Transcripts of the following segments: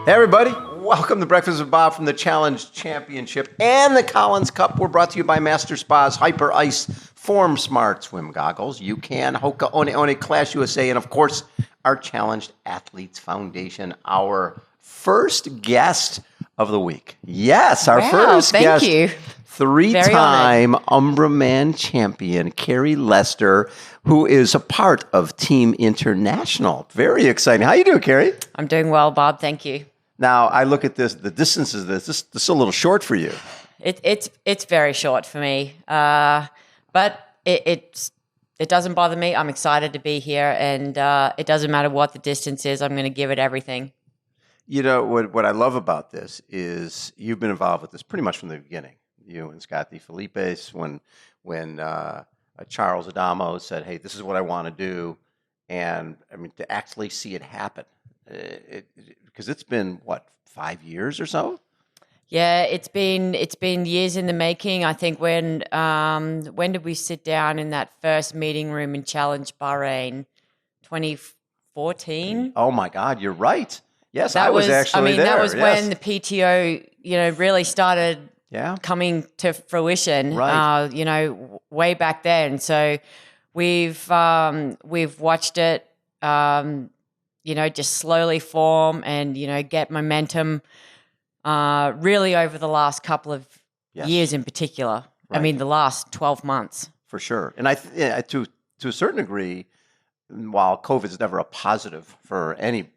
Hey everybody, welcome to Breakfast with Bob from the Challenge Championship and the Collins Cup. We're brought to you by Master Spa's Hyperice Form Smart Swim Goggles, UCAN, HOKA, One, Class USA, and of course, our Challenged Athletes Foundation, our first guest of the week. Yes, our first guest. Thank you. Three-time Ombré Man champion, Carrie Lester, who is a part of Team International. Very exciting. How you doing, Carrie? I'm doing well, Bob. Thank you. Now, I look at this, the distances of this is a little short for you. It's very short for me, but it doesn't bother me. I'm excited to be here, and it doesn't matter what the distance is. I'm going to give it everything. You know, what I love about this is you've been involved with this pretty much from the beginning. You and Scotty Felipe's when Charles Adamo said, hey, this is what I want to do, and I mean, to actually see it happen. Because it's been, what, 5 years or so? Yeah, it's been years in the making. I think when did we sit down in that first meeting room in Challenge Bahrain? 2014? Oh my God, you're right. Yes, I was actually there. That was when the PTO, really started coming to fruition. Right. Way back then. So we've watched it just slowly form and, get momentum really over the last couple of years in particular. Right. I mean, the last 12 months. For sure. And to a certain degree, while COVID is never a positive for any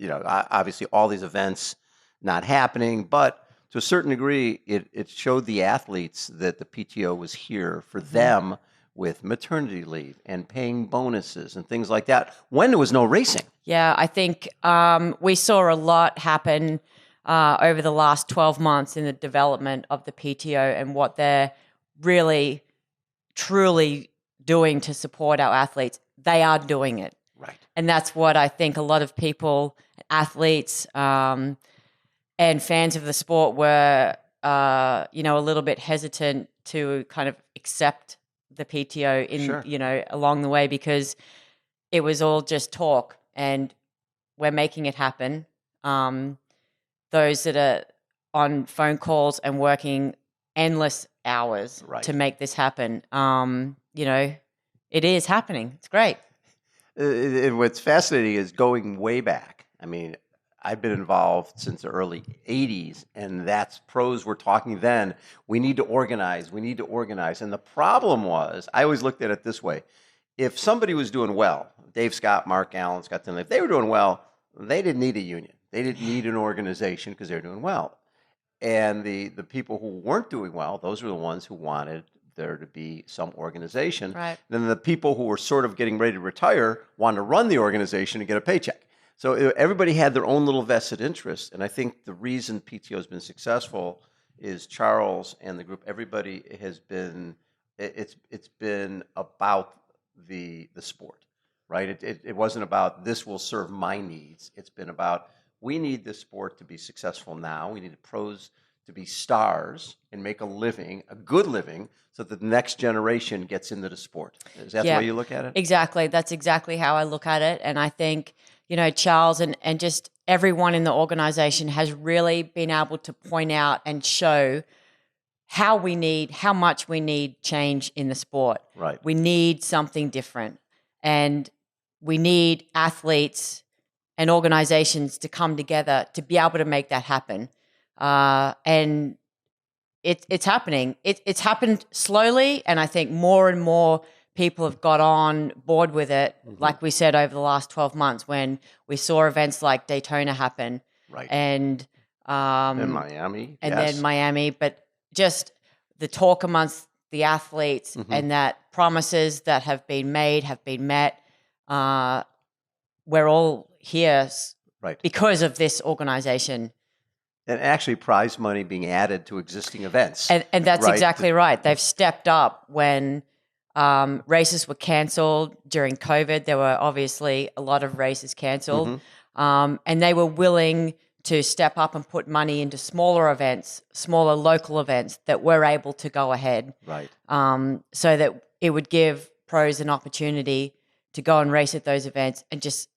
obviously all these events not happening, but to a certain degree, it showed the athletes that the PTO was here for them with maternity leave and paying bonuses and things like that when there was no racing. Yeah, I think we saw a lot happen over the last 12 months in the development of the PTO and what they're really, truly doing to support our athletes. They are doing it. Right. And that's what I think a lot of people, athletes and fans of the sport were, a little bit hesitant to kind of accept the PTO in, along the way, because it was all just talk, and we're making it happen. Those that are on phone calls and working endless hours to make this happen, it is happening. It's great. What's fascinating is going way back. I mean, I've been involved since the early 80s, and that's pros were talking then. We need to organize. And the problem was, I always looked at it this way. If somebody was doing well, Dave Scott, Mark Allen, Scott Tinley, if they were doing well, they didn't need a union. They didn't need an organization because they were doing well. And the people who weren't doing well, those were the ones who wanted there to be some organization. Right. Then the people who were sort of getting ready to retire wanted to run the organization and get a paycheck. So everybody had their own little vested interest, and I think the reason PTO has been successful is Charles and the group. Everybody has been. It's been about the sport, right? It wasn't about this will serve my needs. It's been about we need this sport to be successful now. We need the pros to be stars and make a living, a good living, so that the next generation gets into the sport. Is that the way you look at it? Exactly. That's exactly how I look at it, and I think. Charles and just everyone in the organization has really been able to point out and show how much we need change in the sport. Right. We need something different, and we need athletes and organizations to come together to be able to make that happen. And it's happening. It's happened slowly, and I think more and more people have got on board with it, like we said, over the last 12 months when we saw events like Daytona happen. Right. And Miami. And then Miami. But just the talk amongst the athletes and that promises that have been made have been met. We're all here because of this organization. And actually prize money being added to existing events. And that's exactly right. They've stepped up when races were canceled during COVID. There were obviously a lot of races canceled. And they were willing to step up and put money into smaller events, smaller local events that were able to go ahead. Right. So that it would give pros an opportunity to go and race at those events and just,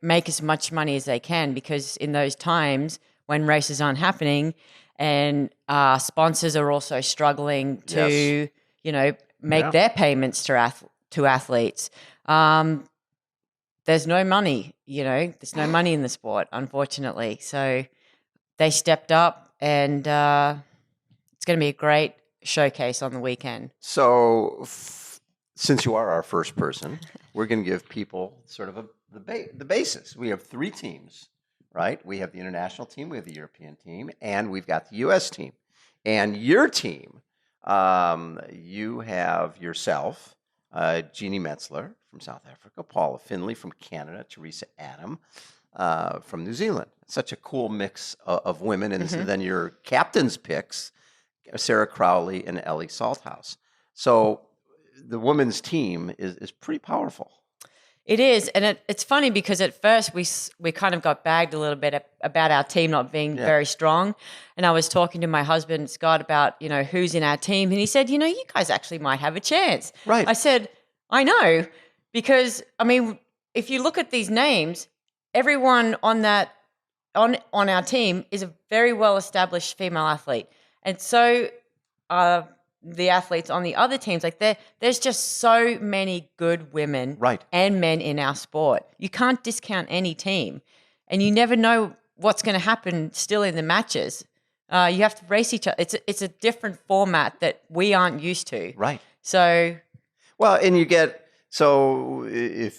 make as much money as they can, because in those times when races aren't happening and sponsors are also struggling to, make their payments to athletes, there's no money, there's no money in the sport, unfortunately. So they stepped up, and it's going to be a great showcase on the weekend. So since you are our first person, we're going to give people sort of the basis. We have 3 teams, right? We have the international team, we have the European team, and we've got the U.S. team. And your team, you have yourself, Jeannie Metzler from South Africa, Paula Finley from Canada, Teresa Adam from New Zealand. Such a cool mix of women. And then your captain's picks, Sarah Crowley and Ellie Salthouse. So the women's team is pretty powerful. It is, and it's funny because at first we kind of got bagged a little bit about our team not being very strong, and I was talking to my husband Scott about who's in our team, and he said, you guys actually might have a chance. Right. I said, I know, because if you look at these names, everyone on our team is a very well established female athlete, and so the athletes on the other teams, there's just so many good women and men in our sport. You can't discount any team, and you never know what's going to happen still in the matches. You have to race each other. It's a different format that we aren't used to. Right. So, well, and if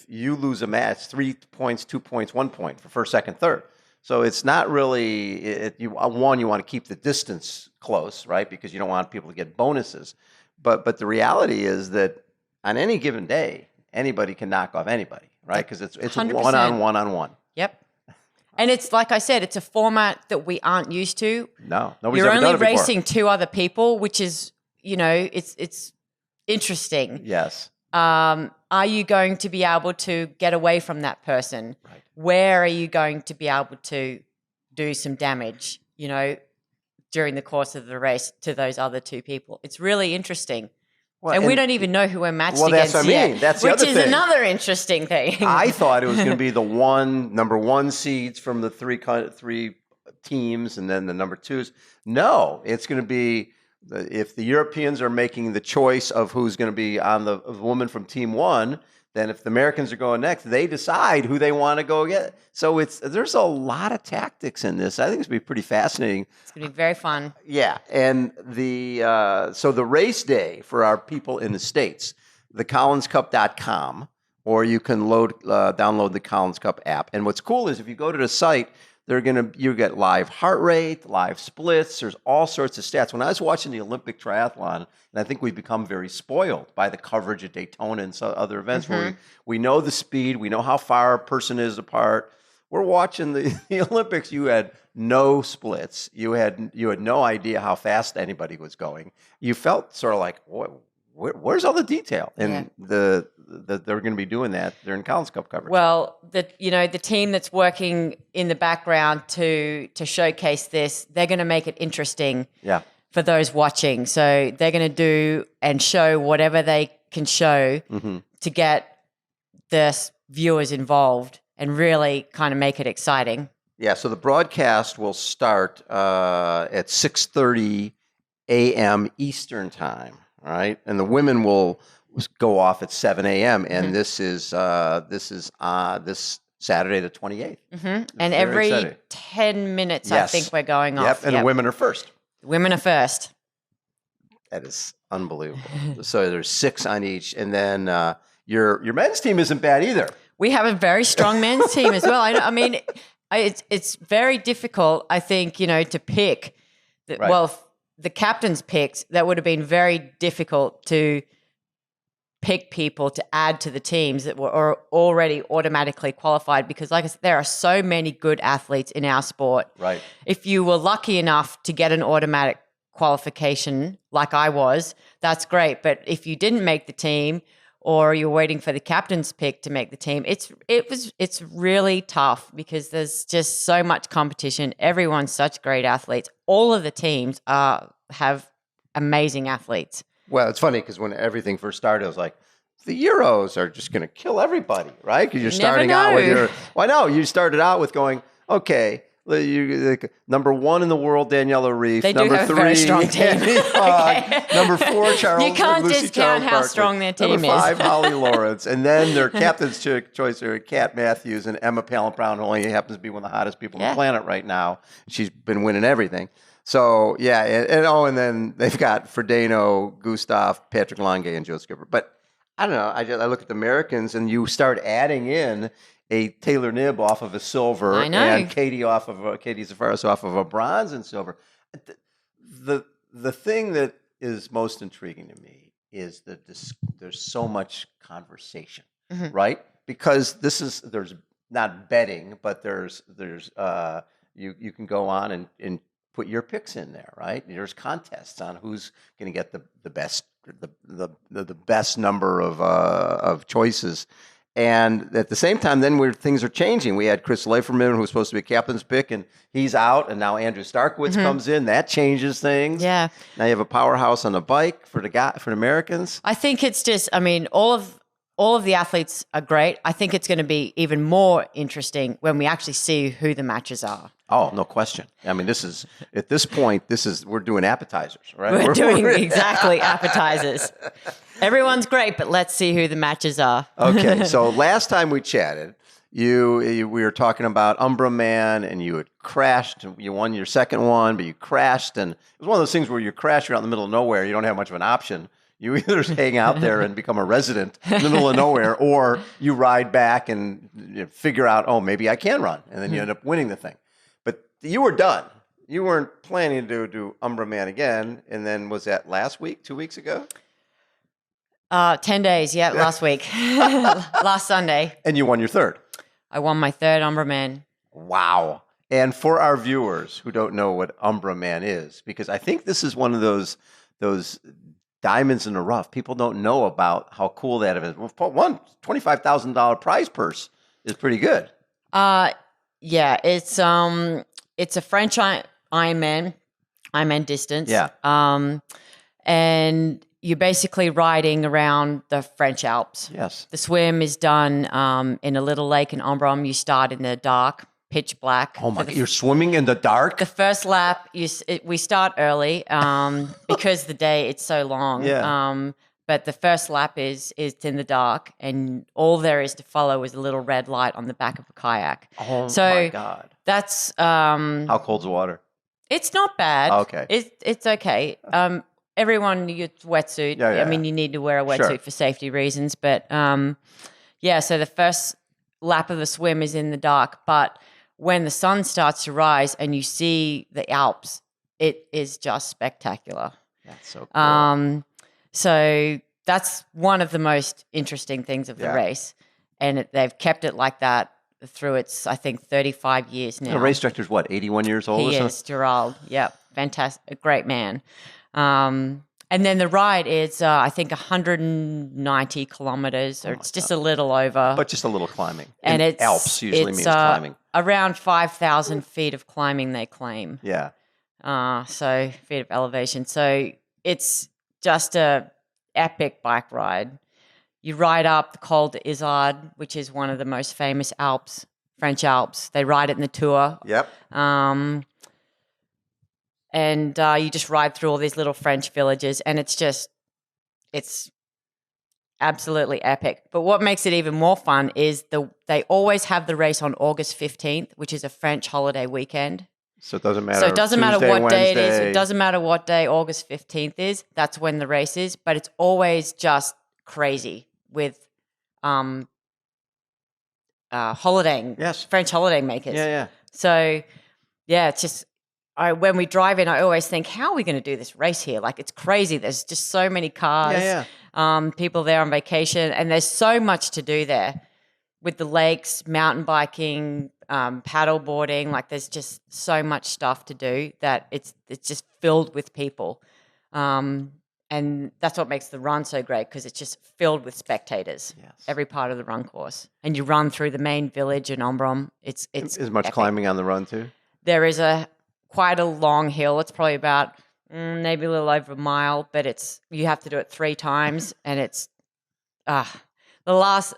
you lose a match, 3 points, 2 points, 1 point for first, second, third. So it's not really you want to keep the distance close, right? Because you don't want people to get bonuses. But the reality is that on any given day, anybody can knock off anybody, right? Because it's 100%. one-on-one. Yep. And it's like I said, it's a format that we aren't used to. No, nobody's You're ever only done it before. racing 2 other people, which is it's interesting. Yes. Are you going to be able to get away from that person? Right. Where are you going to be able to do some damage, during the course of the race to those other 2 people? It's really interesting. Well, and we don't even know who we're matched against that's what I mean. yet, that's the which other is thing. another interesting thing. I thought it was going to be the number 1 seeds from the 3 teams and then the number 2s. No, it's going to be if the Europeans are making the choice of who's going to be on the woman from team 1, then if the Americans are going next, they decide who they want to go get. So there's a lot of tactics in this. I think it's going to be pretty fascinating. It's going to be very fun. Yeah, and so the race day for our people in the States, thecollinscup.com, or you can download the Collins Cup app. And what's cool is if you go to the site, you get live heart rate, live splits. There's all sorts of stats. When I was watching the Olympic triathlon, and I think we've become very spoiled by the coverage at Daytona and some other events where we know the speed, we know how far a person is apart. We're watching the Olympics. You had no splits. You had no idea how fast anybody was going. You felt sort of like, where's all the detail? And they're going to be doing that. They're in Collins Cup coverage. Well, the team that's working in the background to showcase this, they're going to make it interesting for those watching. So they're going to do and show whatever they can show to get the viewers involved and really kind of make it exciting. Yeah, so the broadcast will start at 6:30 a.m. Eastern time. All right, and the women will go off at 7 a.m. And this is this Saturday the 28th. And every exciting. 10 minutes, I think we're going off. And the women are first. Women are first. That is unbelievable. So there's 6 on each, and then your men's team isn't bad either. We have a very strong men's team as well. I mean, it's very difficult, I think, to pick. Well, the captain's picks, that would have been very difficult to pick people to add to the teams that were already automatically qualified, because like I said, there are so many good athletes in our sport. Right. If you were lucky enough to get an automatic qualification like I was, that's great. But if you didn't make the team, or you're waiting for the captain's pick to make the team, it's really tough because there's just so much competition. Everyone's such great athletes. All of the teams have amazing athletes. Well, it's funny because when everything first started, I was like, the Euros are just going to kill everybody, right? Because you're You never starting out with know. your. Well, I know you started out with going, okay, like, number 1 in the world, Daniela Reef. They do number have a 3, very strong team. Annie Hogg. Number 4, Charles. You can't Lucy discount Charles how Barkley. strong their team Number is. 5, Holly Lawrence, and then their captain's choice are Kat Matthews and Emma Pallant Brown, who only happens to be one of the hottest people on the planet right now. She's been winning everything. So yeah, and then they've got Frodeno, Gustav, Patrick Lange, and Joe Skipper. But I don't know. I look at the Americans, and you start adding in a Taylor Knibb off of a silver, I know. and Katie Zafaris off of a bronze and silver. The thing that is most intriguing to me is that there's so much conversation, right? Because there's not betting, but there's you can go on and put your picks in there, right? There's contests on who's going to get the best the best number of choices. And at the same time, then things are changing. We had Chris Leiferman, who was supposed to be a captain's pick, and he's out. And now Andrew Starkowitz comes in. That changes things. Yeah. Now you have a powerhouse on the bike for the Americans. I think it's just, I mean, all of the athletes are great. I think it's going to be even more interesting when we actually see who the matches are. Oh, no question. I mean, at this point, we're doing appetizers, right? We're doing exactly appetizers. Everyone's great, but let's see who the matches are. Okay, so last time we chatted, we were talking about Ombré Man, and you had crashed. You won your second one, but you crashed, and it was one of those things where you crash, you're out in the middle of nowhere, you don't have much of an option. You either hang out there and become a resident in the middle of nowhere, or you ride back and figure out, oh, maybe I can run, and then you end up winning the thing. But you were done. You weren't planning to do Ombré Man again, and then was that last week, 2 weeks ago? 10 days, last week. Last Sunday. And you won your third. I won my third Ombré Man. Wow. And for our viewers who don't know what Ombré Man is, because I think this is one of those diamonds in the rough. People don't know about how cool that is. Well, one $25,000 prize purse is pretty good. Yeah, it's a French Ironman distance. Yeah. And you're basically riding around the French Alps. Yes. The swim is done in a little lake in Ombré. You start in the dark, pitch black. Oh my God, you're swimming in the dark? The first lap, we start early because the day it's so long. Yeah. But the first lap is in the dark, and all there is to follow is a little red light on the back of a kayak. Oh so my God. That's how cold's the water? It's not bad. Okay. It's okay. Everyone gets wetsuit. Yeah. I mean, you need to wear a wetsuit for safety reasons. But so the first lap of the swim is in the dark. But when the sun starts to rise and you see the Alps, it is just spectacular. That's so cool. So that's one of the most interesting things of the race. And they've kept it like that through its, I think, 35 years now. The race director's what, 81 years old or something? He is, Gerald. Yep. Fantastic. A great man. And then the ride is, I think, 190 kilometers, or it's just a little over. But just a little climbing. And it's Alps usually means climbing. Around 5,000 feet of climbing, they claim. Yeah. So feet of elevation. So it's just a epic bike ride. You ride up the Col d'Izard, which is one of the most famous Alps, French Alps. They ride it in the Tour. Yep. And you just ride through all these little French villages, and it's absolutely epic. But what makes it even more fun is they always have the race on August 15th, which is a French holiday weekend. So it doesn't matter. So it doesn't matter Tuesday, what day it is. Wednesday. It doesing matter what day August 15th is. That's when the race is. But it's always just crazy with holidaying. Yes. French holiday makers. Yeah. So, it's just when we drive in, I always think, how are we going to do this race here? Like, it's crazy. There's just so many cars, people there on vacation, and there's so much to do there with the lakes, mountain biking, paddle boarding. Like, there's just so much stuff to do that it's just filled with people. And that's what makes the run so great, because it's just filled with spectators. Yes. Every part of the run course, and you run through the main village in Ombré. It's Is much epic. climbing on the run too? There is quite a long hill. It's probably about maybe a little over a mile, but you have to do it 3 times, and it's last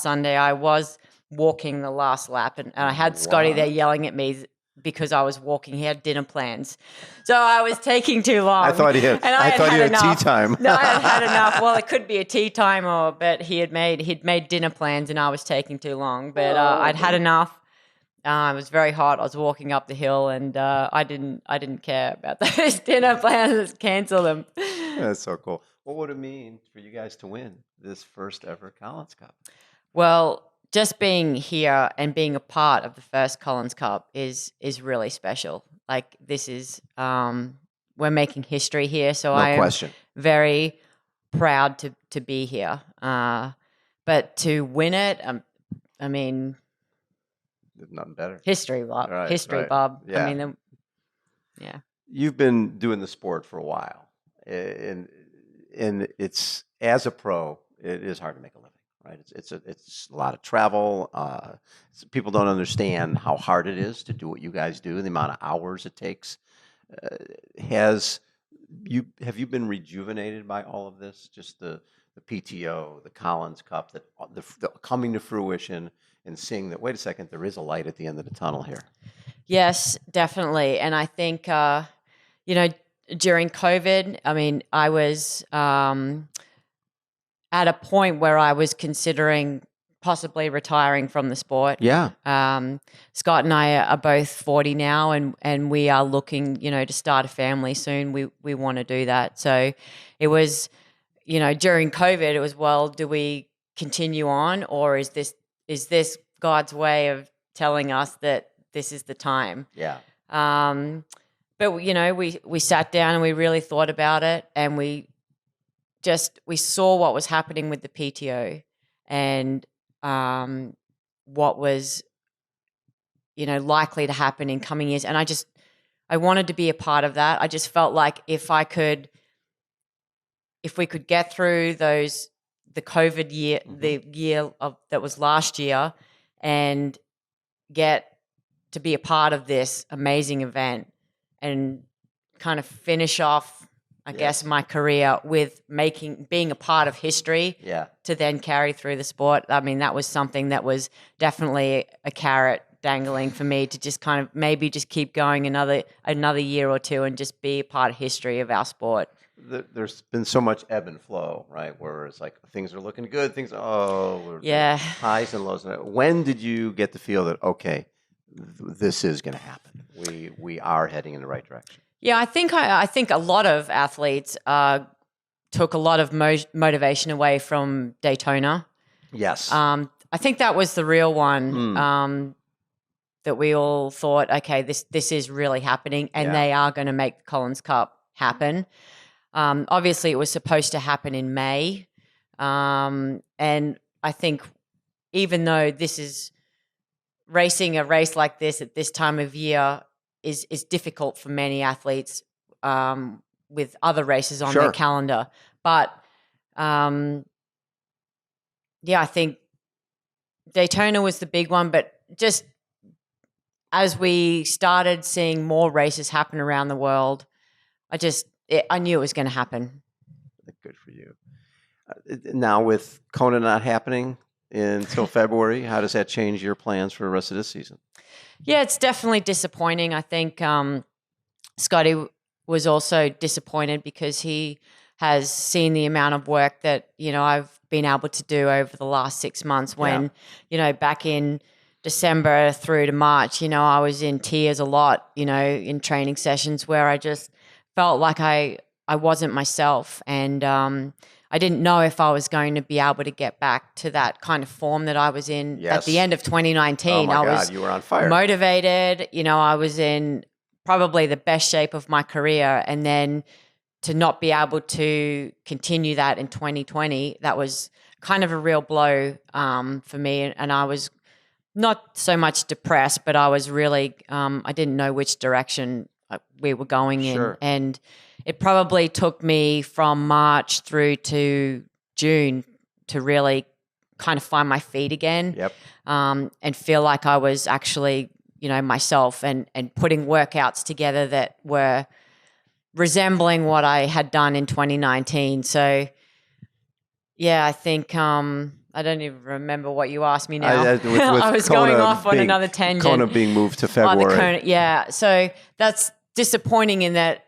Sunday I was walking the last lap, and I had Scotty there yelling at me because I was walking. He had dinner plans, so I was taking too long. I thought he had tea time. No, I had enough. Well, it could be a tea time, but he'd made dinner plans, and I was taking too long. But I'd had enough. It was very hot. I was walking up the hill, and I didn't care about those dinner plans. Cancel them. That's so cool. What would it mean for you guys to win this first ever Collins Cup? Well, just being here and being a part of the first Collins Cup is really special. Like, this is we're making history here, so I am very proud to be here. But to win it, I mean, there's nothing better. History, Bob. Right. Bob. Yeah. I mean, yeah. You've been doing the sport for a while, and it's, as a pro, it is hard to make a living, right? It's a lot of travel. People don't understand how hard it is to do what you guys do, the amount of hours it takes. Have you been rejuvenated by all of this? Just the PTO, the Collins Cup, the coming to fruition, and seeing that, wait a second, there is a light at the end of the tunnel here. Yes, definitely. And I think, during COVID, I mean, I was at a point where I was considering possibly retiring from the sport. Yeah. Scott and I are both 40 now, and we are looking, to start a family soon. We want to do that. So it was, during COVID, it was, well, do we continue on, or is this God's way of telling us that this is the time? Yeah. But we sat down and we really thought about it, and we saw what was happening with the PTO and what was likely to happen in coming years. And I wanted to be a part of that. I just felt like if we could get through the COVID year, the year that was last year, and get to be a part of this amazing event and kind of finish off, I guess, my career with being a part of history, to then carry through the sport. I mean, that was something that was definitely a carrot dangling for me, to just kind of maybe just keep going another year or two and just be a part of history of our sport. There's been so much ebb and flow, right? Where it's like things are looking good, highs and lows. When did you get the feel that, okay, this is going to happen? We are heading in the right direction. Yeah, I think a lot of athletes took a lot of motivation away from Daytona. Yes. I think that was the real one. That we all thought, okay, this is really happening, and they are going to make the Collins Cup happen. Obviously, it was supposed to happen in May, and I think even though this is racing a race like this at this time of year is difficult for many athletes with other races on their calendar, but I think Daytona was the big one. But just as we started seeing more races happen around the world, I knew it was going to happen. Good for you. Now, with Kona not happening until February, how does that change your plans for the rest of this season? Yeah, it's definitely disappointing. I think Scotty was also disappointed because he has seen the amount of work that, I've been able to do over the last 6 months when, back in December through to March, I was in tears a lot, in training sessions where I just felt like I wasn't myself, and I didn't know if I was going to be able to get back to that kind of form that I was in at the end of 2019. Oh my God, you were on fire. Motivated, I was in probably the best shape of my career, and then to not be able to continue that in 2020, that was kind of a real blow for me, and I was not so much depressed, but I was really I didn't know which direction we were going in, and it probably took me from March through to June to really kind of find my feet again, and feel like I was actually, myself, and putting workouts together that were resembling what I had done in 2019. So Yeah, I think I don't even remember what you asked me now. With I was going Kona off on another tangent. Kona being moved to Oh, February. the Kona, yeah. So that's disappointing in that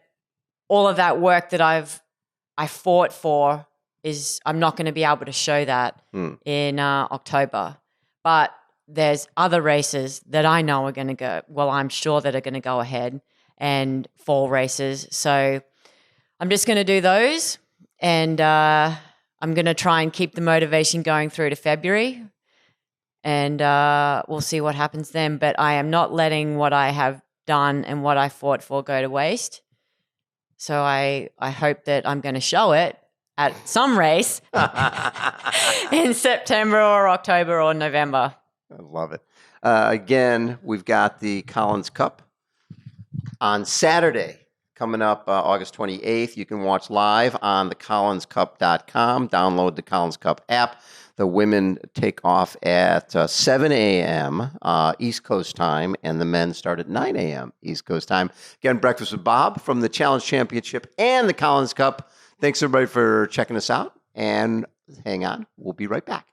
all of that work that I fought for is I'm not going to be able to show that in October. But there's other races that I know are going to go. Well, I'm sure that are going to go ahead, and fall races. So I'm just going to do those, and I'm going to try and keep the motivation going through to February, and we'll see what happens then. But I am not letting what I have done and what I fought for go to waste. So I hope that I'm going to show it at some race in September or October or November. I love it. Again, we've got the Collins Cup on Saturday coming up, August 28th. You can watch live on thecollinscup.com. Download the Collins Cup app. The women take off at 7 a.m. East Coast time, and the men start at 9 a.m. East Coast time. Again, Breakfast with Bob from the Challenge Championship and the Collins Cup. Thanks, everybody, for checking us out. And hang on. We'll be right back.